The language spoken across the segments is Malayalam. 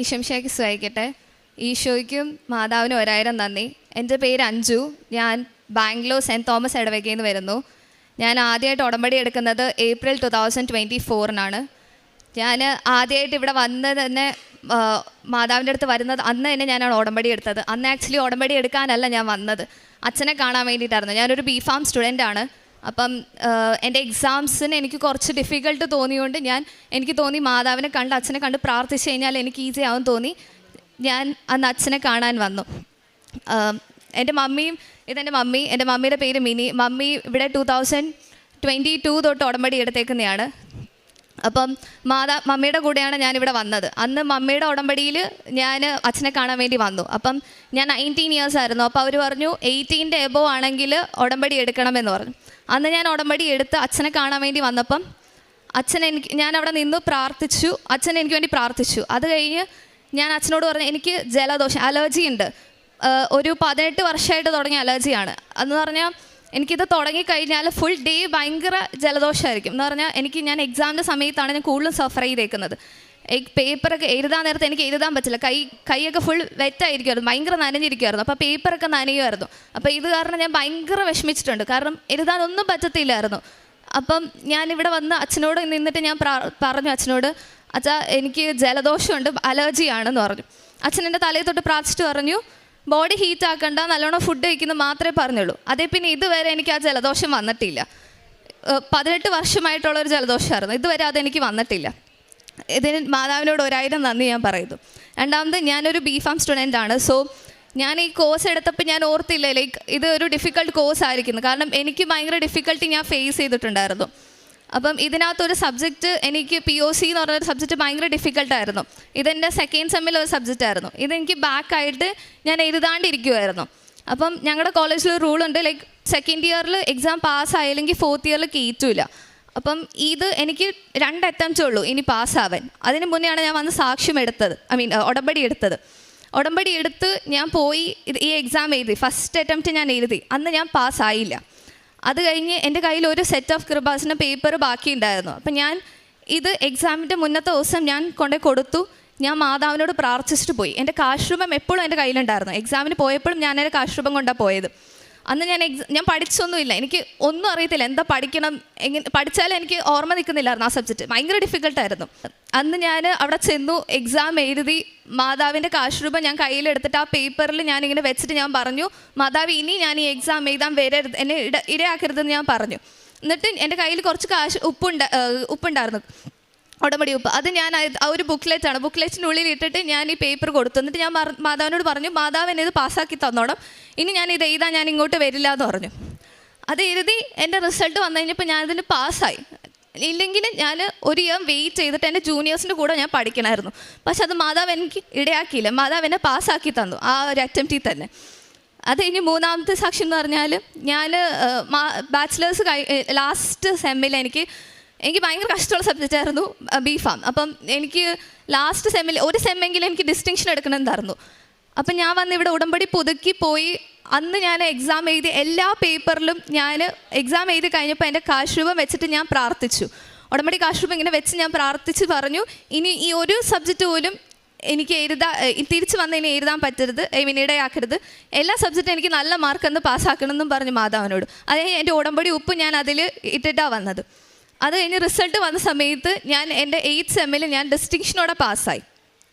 ഈശംശയ്ക്ക് സ്വായിക്കട്ടെ. ഈശോയ്ക്കും മാതാവിനും 1000 നന്ദി. എൻ്റെ പേര് അഞ്ജു. ഞാൻ ബാംഗ്ലൂർ സെൻറ്റ് തോമസ് ഇടവകയിൽ നിന്ന് വരുന്നു. ഞാൻ ആദ്യമായിട്ട് ഉടമ്പടി എടുക്കുന്നത് ഏപ്രിൽ 2024 ഞാൻ ആദ്യമായിട്ട് ഇവിടെ വന്നത് തന്നെ മാതാവിൻ്റെ അടുത്ത് വരുന്നത് അന്ന് തന്നെ ഞാനാണ് ഉടമ്പടി എടുത്തത്. അന്ന് ആക്ച്വലി ഉടമ്പടി എടുക്കാനല്ല ഞാൻ വന്നത്, അച്ഛനെ കാണാൻ വേണ്ടിയിട്ടായിരുന്നു. ഞാനൊരു BPharm സ്റ്റുഡൻ്റാണ്. അപ്പം എൻ്റെ എക്സാംസിന് എനിക്ക് കുറച്ച് ഡിഫിക്കൽട്ട് തോന്നിയുകൊണ്ട് എനിക്ക് തോന്നി മാതാവിനെ കണ്ട് അച്ഛനെ കണ്ട് പ്രാർത്ഥിച്ച് കഴിഞ്ഞാൽ എനിക്ക് ഈസി ആവും തോന്നി ഞാൻ അന്ന് അച്ഛനെ കാണാൻ വന്നു. എൻ്റെ മമ്മിയുടെ പേര് മിനി. മമ്മി ഇവിടെ 2022 തൊട്ട് ഉടമ്പടി എടുത്തേക്കുന്നതാണ്. അപ്പം മമ്മിയുടെ കൂടെയാണ് ഞാനിവിടെ വന്നത്. അന്ന് മമ്മിയുടെ ഉടമ്പടിയിൽ ഞാൻ അച്ഛനെ കാണാൻ വേണ്ടി വന്നു. അപ്പം ഞാൻ 19 ഇയേഴ്സ് ആയിരുന്നു. അപ്പോൾ അവർ പറഞ്ഞു 18 എബോവ് ആണെങ്കിൽ ഉടമ്പടി എടുക്കണമെന്ന് പറഞ്ഞു. അന്ന് ഞാൻ ഉടമ്പടി എടുത്ത് അച്ഛനെ കാണാൻ വേണ്ടി വന്നപ്പം ഞാൻ അവിടെ നിന്ന് പ്രാർത്ഥിച്ചു. അച്ഛൻ എനിക്ക് വേണ്ടി പ്രാർത്ഥിച്ചു. അത് കഴിഞ്ഞ് ഞാൻ അച്ഛനോട് പറഞ്ഞു എനിക്ക് ജലദോഷം അലർജി ഉണ്ട്. ഒരു 18 വർഷമായിട്ട് തുടങ്ങിയ അലർജിയാണ്. എന്ന് പറഞ്ഞാൽ എനിക്കിത് തുടങ്ങിക്കഴിഞ്ഞാൽ ഫുൾ ഡേ ഭയങ്കര ജലദോഷമായിരിക്കും. എന്ന് പറഞ്ഞാൽ ഞാൻ എക്സാമിൻ്റെ സമയത്താണ് ഞാൻ കൂടുതലും സഫർ ചെയ്തേക്കുന്നത്. പേപ്പറൊക്കെ എഴുതാൻ നേരത്തെ എനിക്ക് എഴുതാൻ പറ്റില്ല. കൈയൊക്കെ ഫുൾ വെറ്റായിരിക്കുമായിരുന്നു, ഭയങ്കര നനഞ്ഞിരിക്കുമായിരുന്നു. അപ്പോൾ പേപ്പറൊക്കെ നനയുമായിരുന്നു. അപ്പോൾ ഇത് കാരണം ഞാൻ ഭയങ്കര വിഷമിച്ചിട്ടുണ്ട്, കാരണം എഴുതാനൊന്നും പറ്റത്തില്ലായിരുന്നു. അപ്പം ഞാനിവിടെ വന്ന് അച്ഛനോട് നിന്നിട്ട് ഞാൻ പറഞ്ഞു അച്ഛനോട്, അച്ഛാ എനിക്ക് ജലദോഷമുണ്ട്, അലർജിയാണെന്ന് പറഞ്ഞു. അച്ഛൻ എൻ്റെ തലയിൽ തൊട്ട് പ്രാർത്ഥിച്ചിട്ട് പറഞ്ഞു ബോഡി ഹീറ്റ് ആക്കണ്ട, നല്ലോണം ഫുഡ് കഴിക്കുന്നത് മാത്രമേ പറഞ്ഞുള്ളൂ. അതേ പിന്നെ ഇതുവരെ എനിക്ക് ആ ജലദോഷം വന്നിട്ടില്ല. 18 വർഷമായിട്ടുള്ളൊരു ജലദോഷമായിരുന്നു, ഇതുവരെ അതെനിക്ക് വന്നിട്ടില്ല. ഇതിന് മാതാവിനോട് 1000 നന്ദി ഞാൻ പറയുന്നു. രണ്ടാമത് ഞാനൊരു BPharm സ്റ്റുഡൻ്റാണ്. സോ ഞാൻ ഈ കോഴ്സ് എടുത്തപ്പോൾ ഞാൻ ഓർത്തില്ല ഇത് ഒരു ഡിഫിക്കൽട്ട് കോഴ്സ് ആയിരിക്കുന്നു, കാരണം എനിക്ക് ഭയങ്കര ഡിഫിക്കൽട്ടി ഞാൻ ഫേസ് ചെയ്തിട്ടുണ്ടായിരുന്നു. അപ്പം ഇതിനകത്തൊരു സബ്ജക്റ്റ് എനിക്ക് POC എന്ന് പറഞ്ഞൊരു സബ്ജക്റ്റ് ഭയങ്കര ഡിഫിക്കൽട്ടായിരുന്നു. ഇതെൻ്റെ സെക്കൻഡ് സെമ്മിൽ ഒരു സബ്ജക്റ്റായിരുന്നു. ഇതെനിക്ക് ബാക്കായിട്ട് ഞാൻ എഴുതാണ്ടിരിക്കുമായിരുന്നു. അപ്പം ഞങ്ങളുടെ കോളേജിൽ ഒരു റൂളുണ്ട്, സെക്കൻഡ് ഇയറിൽ എക്സാം പാസ്സായില്ലെങ്കിൽ 4th ഇയറിൽ കയറ്റില്ല. അപ്പം ഇത് എനിക്ക് 2 അറ്റംപ്റ്റേ ഉള്ളൂ ഇനി പാസ്സാവാൻ. അതിന് മുന്നെയാണ് ഞാൻ വന്ന് സാക്ഷ്യം എടുത്തത്, ഉടമ്പടി എടുത്ത് ഞാൻ പോയി ഈ എക്സാം എഴുതി. ഫസ്റ്റ് അറ്റംപ്റ്റ് ഞാൻ എഴുതി, അന്ന് ഞാൻ പാസ്സായില്ല. അത് കഴിഞ്ഞ് എൻ്റെ കയ്യിൽ ഒരു സെറ്റ് ഓഫ് കൃപാസിൻ്റെ പേപ്പർ ബാക്കിയുണ്ടായിരുന്നു. അപ്പം ഞാൻ ഇത് എക്സാമിൻ്റെ മുന്നത്തെ ദിവസം ഞാൻ കൊടുത്തു. ഞാൻ മാതാവിനോട് പ്രാർത്ഥിച്ചിട്ട് പോയി. എൻ്റെ കാശ് എപ്പോഴും എൻ്റെ കയ്യിലുണ്ടായിരുന്നു. എക്സാമിന് പോയപ്പോഴും ഞാൻ എൻ്റെ കാശ് കൊണ്ടാണ് പോയത്. അന്ന് ഞാൻ പഠിച്ചൊന്നുമില്ല, എനിക്ക് ഒന്നും അറിയത്തില്ല, എന്താ പഠിക്കണം, പഠിച്ചാലും എനിക്ക് ഓർമ്മ നിൽക്കുന്നില്ലായിരുന്നു. ആ സബ്ജക്റ്റ് ഭയങ്കര ഡിഫിക്കൽട്ടായിരുന്നു. അന്ന് ഞാൻ അവിടെ ചെന്നു, എക്സാം എഴുതി. മാതാവിൻ്റെ കാശ് ഞാൻ കയ്യിലെടുത്തിട്ട് ആ പേപ്പറിൽ ഞാനിങ്ങനെ വെച്ചിട്ട് ഞാൻ പറഞ്ഞു, മാതാവ് ഇനി ഞാൻ ഈ എക്സാം എഴുതാൻ വരരുത്, എന്നെ ഇടയാക്കരുതെന്ന് ഞാൻ പറഞ്ഞു. എന്നിട്ട് എൻ്റെ കയ്യിൽ കുറച്ച് ഉപ്പുണ്ടായിരുന്നു, ഉടമ്പടി ഉപ്പ്. അത് ഞാൻ ഒരു ബുക്ക്ലെറ്റിനുള്ളിൽ ഇട്ടിട്ട് ഞാൻ ഈ പേപ്പർ കൊടുത്തു. എന്നിട്ട് ഞാൻ മാതാവിനോട് പറഞ്ഞു, മാതാവ് എന്നെ ഇത് പാസ്സാക്കി തന്നോണം, ഇനി ഞാൻ ഇത് എഴുതാൻ ഞാൻ ഇങ്ങോട്ട് വരില്ല എന്ന് പറഞ്ഞു. അത് എഴുതി എൻ്റെ റിസൾട്ട് വന്നു കഴിഞ്ഞപ്പോൾ ഞാനിതിന് പാസ്സായി. ഇല്ലെങ്കിൽ ഞാൻ ഒരു ഇയർ വെയിറ്റ് ചെയ്തിട്ട് എൻ്റെ ജൂനിയേഴ്സിൻ്റെ കൂടെ ഞാൻ പഠിക്കണമായിരുന്നു. പക്ഷെ അത് മാതാവ് എനിക്ക് ഇടയാക്കിയില്ല, മാതാവ് എന്നെ പാസ്സാക്കി തന്നു ആ ഒരു അറ്റംപ്റ്റിൽ തന്നെ. അത് കഴിഞ്ഞ് മൂന്നാമത്തെ സാക്ഷ്യം എന്ന് പറഞ്ഞാൽ ഞാൻ ബാച്ചിലേഴ്സ് ലാസ്റ്റ് സെമ്മിൽ എനിക്ക് ഭയങ്കര കഷ്ടമുള്ള സബ്ജക്റ്റായിരുന്നു BPharm. അപ്പം എനിക്ക് ലാസ്റ്റ് സെമ്മിൽ ഒരു സെമ്മെങ്കിലും എനിക്ക് ഡിസ്റ്റിങ്ഷൻ എടുക്കണമെന്നായിരുന്നു. അപ്പം ഞാൻ വന്ന് ഇവിടെ ഉടമ്പടി പുതുക്കി പോയി. അന്ന് ഞാൻ എക്സാം എഴുതി എല്ലാ പേപ്പറിലും ഞാൻ എക്സാം എഴുതി കഴിഞ്ഞപ്പോൾ എൻ്റെ കാശ് വെച്ചിട്ട് ഞാൻ പ്രാർത്ഥിച്ചു. ഉടമ്പടി കാശ് ഇങ്ങനെ വെച്ച് ഞാൻ പ്രാർത്ഥിച്ച് പറഞ്ഞു, ഇനി ഈ ഒരു സബ്ജക്റ്റ് പോലും എനിക്ക് തിരിച്ച് വന്ന് ഇനി എഴുതാൻ പറ്റരുത്, ഇടയാക്കരുത്, എല്ലാ സബ്ജക്റ്റും എനിക്ക് നല്ല മാർക്ക് എന്ന് പാസ്സാക്കണമെന്നും പറഞ്ഞു മാതാവിനോട്. അതായത് എൻ്റെ ഉടമ്പടി ഉപ്പ് ഞാൻ അതിൽ ഇട്ടിട്ടാണ് വന്നത്. അത് കഴിഞ്ഞ് റിസൾട്ട് വന്ന സമയത്ത് ഞാൻ എൻ്റെ 8th സെമ്മിൽ ഞാൻ ഡിസ്റ്റിങ്ഷനോടെ പാസ്സായി.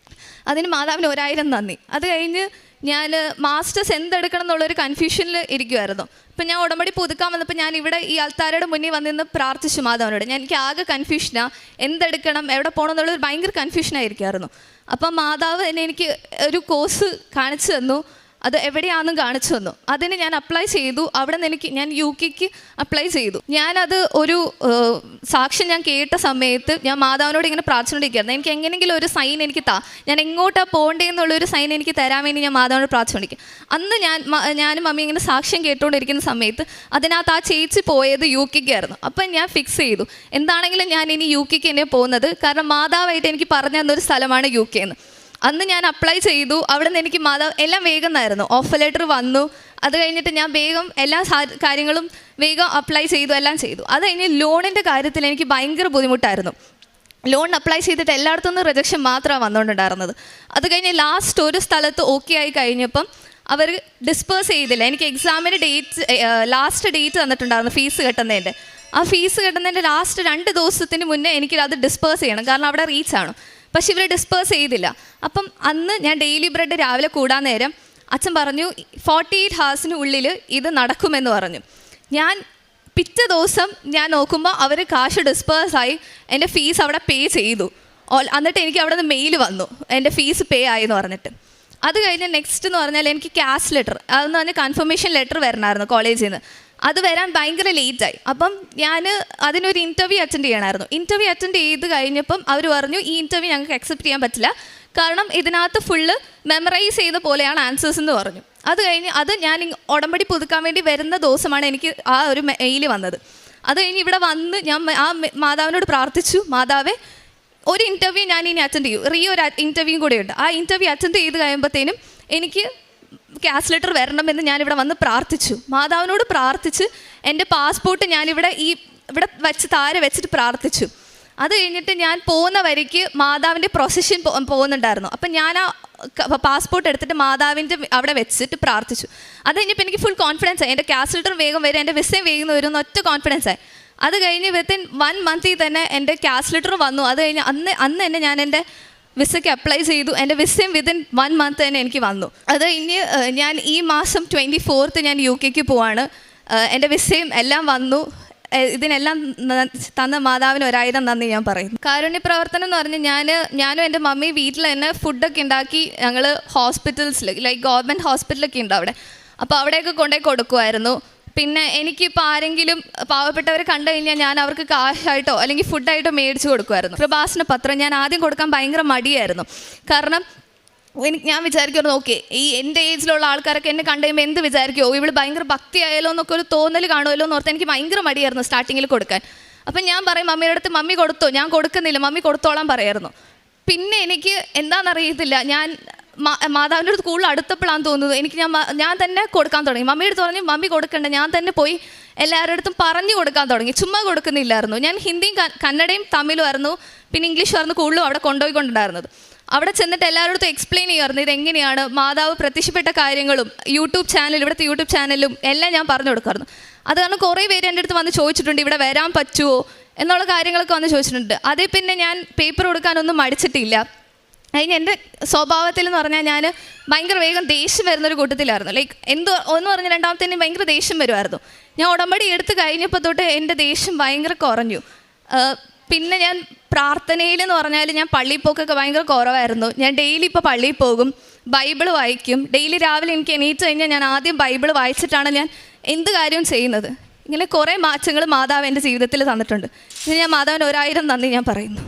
അതിന് മാതാവിന് 1000 നന്ദി. അത് കഴിഞ്ഞ് ഞാൻ മാസ്റ്റേഴ്സ് എന്തെടുക്കണം എന്നുള്ളൊരു കൺഫ്യൂഷനിൽ ഇരിക്കുമായിരുന്നു. അപ്പം ഞാൻ ഉടമ്പടി പുതുക്കാൻ വന്നപ്പോൾ ഞാൻ ഇവിടെ ഈ ആൾക്കാരുടെ മുന്നിൽ വന്നിന്ന് പ്രാർത്ഥിച്ചു മാതാവിനോട്. എനിക്ക് ആകെ കൺഫ്യൂഷനാണ്, എന്തെടുക്കണം, എവിടെ പോകണം എന്നുള്ളൊരു ഭയങ്കര കൺഫ്യൂഷനായിരിക്കുമായിരുന്നു. അപ്പം മാതാവ് എനിക്ക് ഒരു കോഴ്സ് കാണിച്ചു തന്നു, അത് എവിടെയാണെന്നും കാണിച്ചു തന്നു. അതിന് ഞാൻ അപ്ലൈ ചെയ്തു. അവിടെ നിന്ന് ഞാൻ UK അപ്ലൈ ചെയ്തു. ഞാനത് ഒരു സാക്ഷ്യം ഞാൻ കേട്ട സമയത്ത് ഞാൻ മാതാവിനോട് ഇങ്ങനെ പ്രാർത്ഥിച്ചുകൊണ്ടിരിക്കുകയായിരുന്നു. എനിക്ക് എങ്ങനെയെങ്കിലും ഒരു സൈൻ എനിക്ക് ഞാൻ എങ്ങോട്ടാണ് പോകേണ്ടതെന്നുള്ളൊരു സൈൻ എനിക്ക് തരാൻ വേണ്ടി ഞാൻ മാതാവിനോട് പ്രാർത്ഥിച്ചുകൊണ്ടിരിക്കുക. അന്ന് ഞാനും മമ്മി ഇങ്ങനെ സാക്ഷ്യം കേട്ടുകൊണ്ടിരിക്കുന്ന സമയത്ത് അതിനകത്ത് ആ ചേച്ചി പോയത് UK ആയിരുന്നു. അപ്പം ഞാൻ ഫിക്സ് ചെയ്തു, എന്താണെങ്കിലും ഞാൻ ഇനി UK തന്നെ പോകുന്നത്, കാരണം മാതാവായിട്ട് എനിക്ക് പറഞ്ഞു തന്നൊരു സ്ഥലമാണ് UK എന്ന്. അന്ന് ഞാൻ അപ്ലൈ ചെയ്തു. അവിടെ നിന്ന് എനിക്ക് മാതാവ് എല്ലാം വേഗം ആയിരുന്നു. ഓഫർ ലെറ്റർ വന്നു. അത് കഴിഞ്ഞിട്ട് ഞാൻ വേഗം എല്ലാ കാര്യങ്ങളും വേഗം അപ്ലൈ ചെയ്തു, എല്ലാം ചെയ്തു. അത് കഴിഞ്ഞ് ലോണിൻ്റെ കാര്യത്തിൽ എനിക്ക് ഭയങ്കര ബുദ്ധിമുട്ടായിരുന്നു. ലോൺ അപ്ലൈ ചെയ്തിട്ട് എല്ലായിടത്തു നിന്ന് റിജക്ഷൻ മാത്രമാണ് വന്നുകൊണ്ടുണ്ടായിരുന്നത്. അത് കഴിഞ്ഞ് ലാസ്റ്റ് ഒരു സ്ഥലത്ത് ഓക്കെ ആയി കഴിഞ്ഞപ്പം അവർ ഡിസ്പേഴ്സ് ചെയ്തില്ല. എനിക്ക് എക്സാമിന് ലാസ്റ്റ് ഡേറ്റ് തന്നിട്ടുണ്ടായിരുന്നു ഫീസ് കെട്ടുന്നതിൻ്റെ. ആ ഫീസ് കെട്ടുന്നതിൻ്റെ ലാസ്റ്റ് 2 ദിവസത്തിന് മുന്നേ എനിക്ക് അത് ഡിസ്പേഴ്സ് ചെയ്യണം, കാരണം അവിടെ റീച്ചാണ്. പക്ഷെ ഇവർ ഡിസ്പേഴ്സ് ചെയ്തില്ല. അപ്പം അന്ന് ഞാൻ ഡെയിലി ബ്രെഡ് രാവിലെ കൂടാൻ നേരം അച്ഛൻ പറഞ്ഞു 48 ഹവേഴ്സിനുള്ളിൽ ഇത് നടക്കുമെന്ന് പറഞ്ഞു. ഞാൻ പിറ്റേ ദിവസം ഞാൻ നോക്കുമ്പോൾ അവർ കാശ് ഡിസ്പേഴ്സായി, എൻ്റെ ഫീസ് അവിടെ പേ ചെയ്തു. എന്നിട്ട് എനിക്ക് അവിടെ നിന്ന് മെയിൽ വന്നു എൻ്റെ ഫീസ് പേ ആയി എന്ന് പറഞ്ഞിട്ട്. അത് കഴിഞ്ഞ് നെക്സ്റ്റ് എന്ന് പറഞ്ഞാൽ എനിക്ക് ക്യാഷ് ലെറ്റർ, അതെന്ന് പറഞ്ഞാൽ കൺഫർമേഷൻ ലെറ്റർ വരണമായിരുന്നു കോളേജിൽ നിന്ന്. അത് വരാൻ ഭയങ്കര ലേറ്റായി. അപ്പം ഞാൻ അതിനൊരു ഇൻ്റർവ്യൂ അറ്റൻഡ് ചെയ്യണമായിരുന്നു. ഇൻ്റർവ്യൂ അറ്റൻഡ് ചെയ്ത് കഴിഞ്ഞപ്പം അവർ പറഞ്ഞു ഈ ഇൻ്റർവ്യൂ ഞങ്ങൾക്ക് അക്സെപ്റ്റ് ചെയ്യാൻ പറ്റില്ല, കാരണം ഇതിനകത്ത് ഫുള്ള് മെമ്മറൈസ് ചെയ്ത പോലെയാണ് ആൻസേഴ്സ് എന്ന് പറഞ്ഞു. അത് കഴിഞ്ഞ് അത് ഞാൻ ഉടമ്പടി പുതുക്കാൻ വേണ്ടി വരുന്ന ദിവസമാണ് എനിക്ക് ആ ഒരു മെയിൽ വന്നത്. അത് കഴിഞ്ഞ് ഇവിടെ വന്ന് ഞാൻ ആ മാതാവിനോട് പ്രാർത്ഥിച്ചു, മാതാവേ ഒരു ഇൻ്റർവ്യൂ ഞാൻ ഇനി അറ്റൻഡ് ചെയ്യും, ഒരു ഇൻ്റർവ്യൂ കൂടെ ഉണ്ട്. ആ ഇൻ്റർവ്യൂ അറ്റൻഡ് ചെയ്ത് കഴിയുമ്പോഴത്തേനും എനിക്ക് ക്യാഷ് ലെറ്റർ വരണമെന്ന് ഞാനിവിടെ വന്ന് പ്രാർത്ഥിച്ചു. മാതാവിനോട് പ്രാർത്ഥിച്ച് എൻ്റെ പാസ്പോർട്ട് ഞാനിവിടെ ഇവിടെ വെച്ച് താരെ വെച്ചിട്ട് പ്രാർത്ഥിച്ചു. അത് കഴിഞ്ഞിട്ട് ഞാൻ പോകുന്ന വഴിക്ക് മാതാവിൻ്റെ പ്രൊസഷൻ പോകുന്നുണ്ടായിരുന്നു. അപ്പം ഞാൻ ആ പാസ്പോർട്ട് എടുത്തിട്ട് മാതാവിൻ്റെ അവിടെ വെച്ചിട്ട് പ്രാർത്ഥിച്ചു. അത് കഴിഞ്ഞപ്പോൾ എനിക്ക് ഫുൾ കോൺഫിഡൻസ് ആയി, എൻ്റെ ക്യാഷ് ലെറ്റർ വേഗം വരും, എൻ്റെ വിസയും വേഗം വരും എന്ന് ഒറ്റ കോൺഫിഡൻസ് ആയി. അത് കഴിഞ്ഞ് വിത്തിൻ 1 മന്തിൽ തന്നെ എൻ്റെ ക്യാഷ് ലെറ്റർ വന്നു. അത് കഴിഞ്ഞ് അന്ന് തന്നെ ഞാൻ എൻ്റെ വിസയ്ക്ക് അപ്ലൈ ചെയ്തു. എൻ്റെ വിസയും വിത്തിൻ 1 മന്ത് തന്നെ എനിക്ക് വന്നു. അത് കഴിഞ്ഞ് ഞാൻ ഈ മാസം 24th ഞാൻ UK പോവാണ്. എൻ്റെ വിസയും എല്ലാം വന്നു. ഇതിനെല്ലാം തന്ന മാതാവിന് 1000 നന്ദി ഞാൻ പറയുന്നു. കാരുണ്യ പ്രവർത്തനം എന്ന് പറഞ്ഞ് ഞാനും എൻ്റെ മമ്മി വീട്ടിൽ തന്നെ ഫുഡൊക്കെ ഉണ്ടാക്കി ഞങ്ങൾ ഹോസ്പിറ്റൽസിൽ, ലൈക്ക് ഗവൺമെൻറ് ഹോസ്പിറ്റലൊക്കെ ഉണ്ട് അവിടെ, അപ്പോൾ അവിടെയൊക്കെ കൊണ്ടുപോയി കൊടുക്കുമായിരുന്നു. പിന്നെ എനിക്കിപ്പോൾ ആരെങ്കിലും പാവപ്പെട്ടവരെ കണ്ടു കഴിഞ്ഞാൽ ഞാൻ അവർക്ക് കാശായിട്ടോ അല്ലെങ്കിൽ ഫുഡായിട്ടോ മേടിച്ച് കൊടുക്കുമായിരുന്നു. കൃപാസന പത്രം ഞാൻ ആദ്യം കൊടുക്കാൻ ഭയങ്കര മടിയായിരുന്നു. കാരണം ഞാൻ വിചാരിക്കുമായിരുന്നു, ഓക്കെ ഈ എൻ്റെ ഏജിലുള്ള ആൾക്കാരൊക്കെ എന്നെ കണ്ടു കഴിയുമ്പോൾ എന്ത് വിചാരിക്കുമോ, ഇവൾ ഭയങ്കര ഭക്തി ആയാലോ എന്നൊക്കെ ഒരു തോന്നൽ കാണുമല്ലോ എന്ന് ഓർത്ത് എനിക്ക് ഭയങ്കര മടിയായിരുന്നു സ്റ്റാർട്ടിങ്ങിൽ കൊടുക്കാൻ. അപ്പം ഞാൻ പറയും മമ്മിയുടെ അടുത്ത്, മമ്മി കൊടുത്തോ, ഞാൻ കൊടുക്കുന്നില്ല, മമ്മി കൊടുത്തോളാൻ പറയായിരുന്നു. പിന്നെ എനിക്ക് എന്താണെന്നറിയത്തില്ല, ഞാൻ മാതാവിൻ്റെ അടുത്ത് കൂടുതൽ അടുത്തപ്പോഴാണെന്ന് തോന്നുന്നത് ഞാൻ തന്നെ കൊടുക്കാൻ തുടങ്ങി. മമ്മിയുടെ അടുത്ത് പറഞ്ഞു മമ്മി കൊടുക്കണ്ട, ഞാൻ തന്നെ പോയി എല്ലാവരുടെ അടുത്തും പറഞ്ഞു കൊടുക്കാൻ തുടങ്ങി. ചുമ്മാ കൊടുക്കുന്നില്ലായിരുന്നു. ഞാൻ ഹിന്ദിയും കന്നഡയും തമിഴും ആയിരുന്നു, പിന്നെ ഇംഗ്ലീഷുമായിരുന്നു കൂടുതലും അവിടെ കൊണ്ടുപോയിക്കൊണ്ടിരുന്നത്. അവിടെ ചെന്നിട്ട് എല്ലാവരുടെ എക്സ്പ്ലെയിൻ ചെയ്യുമായിരുന്നു ഇതെങ്ങനെയാണ് മാതാവ് പ്രത്യക്ഷപ്പെട്ട കാര്യങ്ങളും ഇവിടുത്തെ യൂട്യൂബ് ചാനലും എല്ലാം ഞാൻ പറഞ്ഞു കൊടുക്കായിരുന്നു. അത് കാരണം കുറേ പേര് എൻ്റെ അടുത്ത് വന്ന് ചോദിച്ചിട്ടുണ്ട് ഇവിടെ വരാൻ പറ്റുമോ എന്നുള്ള കാര്യങ്ങളൊക്കെ വന്ന് ചോദിച്ചിട്ടുണ്ട്. അതേ പിന്നെ ഞാൻ പേപ്പർ കൊടുക്കാനൊന്നും മടിച്ചിട്ടില്ല. അതിന് എൻ്റെ സ്വഭാവത്തിൽ എന്ന് പറഞ്ഞാൽ ഞാൻ ഭയങ്കര വേഗം ദേഷ്യം വരുന്നൊരു കൂട്ടത്തിലായിരുന്നു. ലൈക്ക് ഒന്ന് പറഞ്ഞ് രണ്ടാമത്തേനും ഭയങ്കര ദേഷ്യം വരുമായിരുന്നു. ഞാൻ ഉടമ്പടി എടുത്ത് കഴിഞ്ഞപ്പോൾ തൊട്ട് എൻ്റെ ദേഷ്യം ഭയങ്കര കുറഞ്ഞു. പിന്നെ ഞാൻ പ്രാർത്ഥനയിൽ എന്ന് പറഞ്ഞാൽ ഞാൻ പള്ളിയിൽ പോക്കൊക്കെ ഭയങ്കര കുറവായിരുന്നു. ഞാൻ ഡെയിലി ഇപ്പോൾ പള്ളിയിൽ പോകും, ബൈബിൾ വായിക്കും. ഡെയിലി രാവിലെ എനിക്ക് എണീറ്റ് കഴിഞ്ഞാൽ ഞാൻ ആദ്യം ബൈബിൾ വായിച്ചിട്ടാണ് ഞാൻ എന്ത് കാര്യവും ചെയ്യുന്നത്. ഇങ്ങനെ കുറേ മാറ്റങ്ങൾ മാതാവ് എൻ്റെ ജീവിതത്തിൽ തന്നിട്ടുണ്ട്. ഞാൻ മാതാവിന് 1000 നന്ദി ഞാൻ പറയുന്നു.